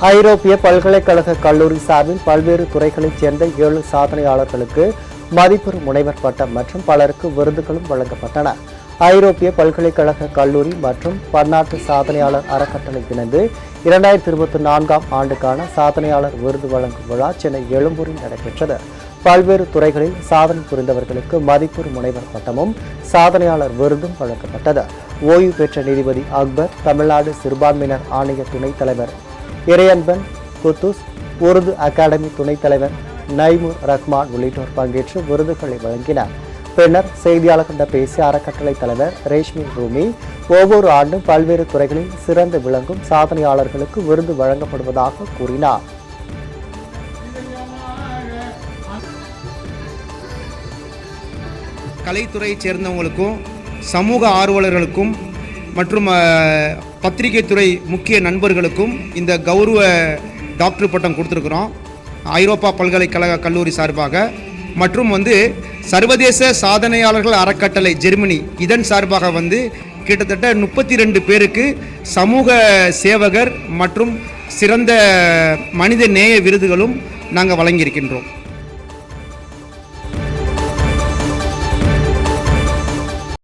ஐரோப்பிய பல்கலைக்கழக கல்லூரி சார்பில் பல்வேறு துறைகளைச் சேர்ந்த 7 சாதனையாளர்களுக்கு மதிப்பெறும் முனைவர் பட்டம் மற்றும் பலருக்கு விருதுகளும் வழங்கப்பட்டன. ஐரோப்பிய பல்கலைக்கழக கல்லூரி மற்றும் பன்னாட்டு சாதனையாளர் அறக்கட்டளை இணைந்து 2024ஆம் ஆண்டுக்கான சாதனையாளர் விருது வழங்கும் விழா சென்னை எழும்பூரில் நடைபெற்றது. பல்வேறு துறைகளில் சாதனை புரிந்தவர்களுக்கு மதிப்பெறும் முனைவர் பட்டமும் சாதனையாளர் விருதும் வழங்கப்பட்டது. ஓய்வு பெற்ற நீதிபதி அக்பர், தமிழ்நாடு சிறுபான்மையினர் ஆணைய துணைத் தலைவர் இறையன்பன் குத்துஸ், உருது அகாடமி துணைத் தலைவர் நைமுர் ரஹ்மான் உள்ளிட்டோர் பங்கேற்று விருதுகளை வழங்கினர். பின்னர் செய்தியாளர்களிடம் பேசிய அறக்கட்டளை தலைவர் ரேஷ்மி ரூமி, ஒவ்வொரு ஆண்டும் பல்வேறு துறைகளில் சிறந்து விளங்கும் சாதனையாளர்களுக்கு விருது வழங்கப்படுவதாக கூறினார். கலைத்துறையை சேர்ந்தவங்களுக்கும் சமூக ஆர்வலர்களுக்கும் மற்றும் பத்திரிகை துறை முக்கிய நண்பர்களுக்கும் இந்த கௌரவ டாக்டர் பட்டம் கொடுத்துருக்குறோம் ஐரோப்பா பல்கலைக்கழக கல்லூரி சார்பாக. மற்றும் சர்வதேச சாதனையாளர்கள் அறக்கட்டளை ஜெர்மனி இதன் சார்பாக கிட்டத்தட்ட 32 பேருக்கு சமூக சேவகர் மற்றும் சிறந்த மனித நேய விருதுகளும் நாங்கள் வழங்கியிருக்கின்றோம்.